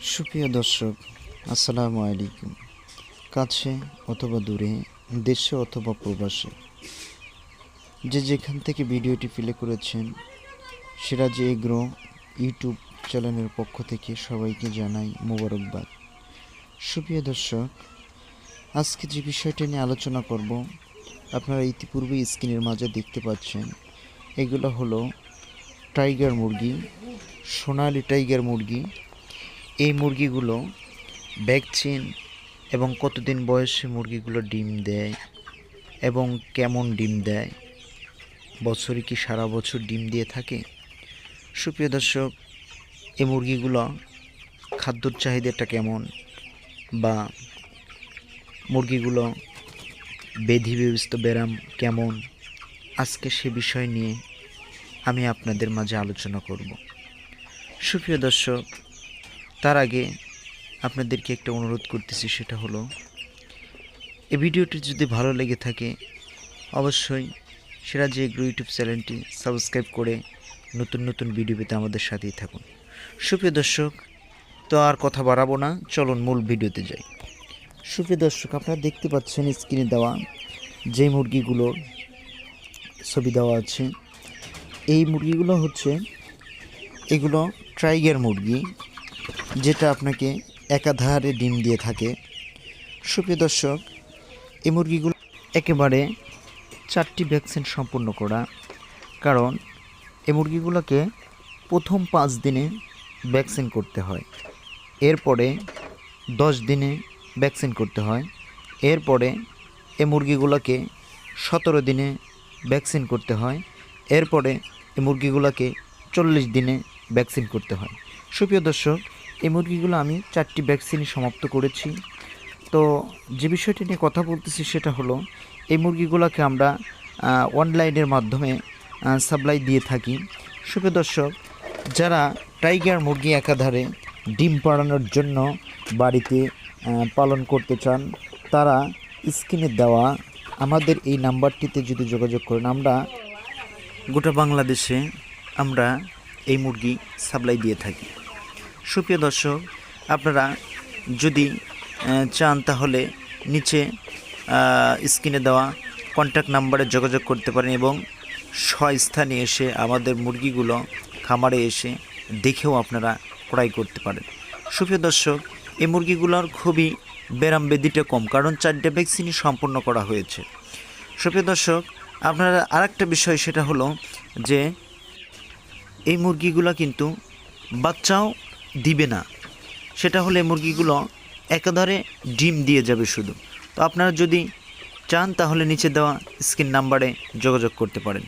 সুপ্রিয় দর্শক, আসসালামু আলাইকুম। কাছে অথবা দূরে, দেশে অথবা প্রবাসে, যে যেখান থেকে ভিডিওটি প্লে করেছেন, সিরাজ এগ্রো ইউটিউব চ্যানেলের পক্ষ থেকে সবাইকে জানাই মোবারকবাদ। সুপ্রিয় দর্শক, আজকে যে বিষয়টি নিয়ে আলোচনা করব, আপনারা ইতিপূর্বে স্ক্রিনের মাঝে দেখতে পাচ্ছেন, এগুলো হলো টাইগার মুরগি, সোনালি টাইগার মুরগি। এই মুরগিগুলো ভ্যাকসিন এবং কতদিন বয়সে মুরগিগুলো ডিম দেয় এবং কেমন ডিম দেয়, বছরে কি সারা বছর ডিম দিয়ে থাকে? সুপ্রিয় দর্শক, এই মুরগিগুলো খাদ্যর চাহিদাটা কেমন, বা মুরগিগুলো ব্যাধিগ্রস্ত ব্যারাম কেমন, আজকে সে বিষয় নিয়ে আমি আপনাদের মাঝে আলোচনা করব। সুপ্রিয় দর্শক, তার আগে আপনাদেরকে একটা অনুরোধ করতেছি, সেটা হলো এই ভিডিওটি যদি ভালো লেগে থাকে অবশ্যই সিরাজ এগ্রো ইউটিউব চ্যানেলটি সাবস্ক্রাইব করে নতুন নতুন ভিডিও পেতে আমাদের সাথেই থাকুন। সুপ্রিয় দর্শক, তো আর কথা বাড়াবো না, চলুন মূল ভিডিওতে যাই। সুপ্রিয় দর্শক, আপনারা দেখতে পাচ্ছেন স্ক্রিনে দেওয়া যে মুরগিগুলোর ছবি দেওয়া আছে, এই মুরগিগুলো হচ্ছে এগুলো টাইগার মুরগি, যেটা আপনাকে একাধারে ডিম দিয়ে থাকে। সুপ্রিয় দর্শক, এই মুরগিগুলো একেবারে 4টি ভ্যাকসিন সম্পূর্ণ করা, কারণ এই মুরগিগুলোকে প্রথম 5 দিনে ভ্যাকসিন করতে হয়, এরপরে 10 দিনে ভ্যাকসিন করতে হয়, এরপরে এই মুরগিগুলোকে 17 দিনে ভ্যাকসিন করতে হয়, এরপরে এই মুরগিগুলোকে 40 দিনে ভ্যাকসিন করতে হয়। সুপ্রিয় দর্শক, এই মুরগিগুলো আমি 4টি ভ্যাকসিনই সমাপ্ত করেছি। তো যে বিষয়টি নিয়ে কথা বলতেছি সেটা হলো, এই মুরগিগুলোকে আমরা অনলাইনের মাধ্যমে সাপ্লাই দিয়ে থাকি। সুপ্রিয় দর্শক, যারা টাইগার মুরগি একাধারে ডিম পাড়ানোর জন্য বাড়িতে পালন করতে চান, তারা স্ক্রিনে দেওয়া আমাদের এই নাম্বারটিতে যদি যোগাযোগ করেন, আমরা গোটা বাংলাদেশে আমরা এই মুরগি সাপ্লাই দিয়ে থাকি। সুপ্রিয় দর্শক, আপনারা যদি চান তাহলে নিচে স্ক্রিনে দেওয়া কন্ট্যাক্ট নাম্বারে যোগাযোগ করতে পারেন এবং স্বস্থানে এসে আমাদের মুরগিগুলো খামারে এসে দেখেও আপনারা ক্রয় করতে পারেন। সুপ্রিয় দর্শক, এই মুরগিগুলোর খুবই ব্যারাম ব্যাধিটা কম, কারণ 4টে ভ্যাকসিনই সম্পন্ন করা হয়েছে। সুপ্রিয় দর্শক, আপনারা আরেকটা বিষয় সেটা হলো যে এই মুরগিগুলো কিন্তু বাচ্চাও দিবে না, সেটা হলে মুরগিগুলো একাধারে ডিম দিয়ে যাবে শুধু। তো আপনারা যদি চান তাহলে নিচে দেওয়া স্ক্রিন নাম্বারে যোগাযোগ করতে পারেন।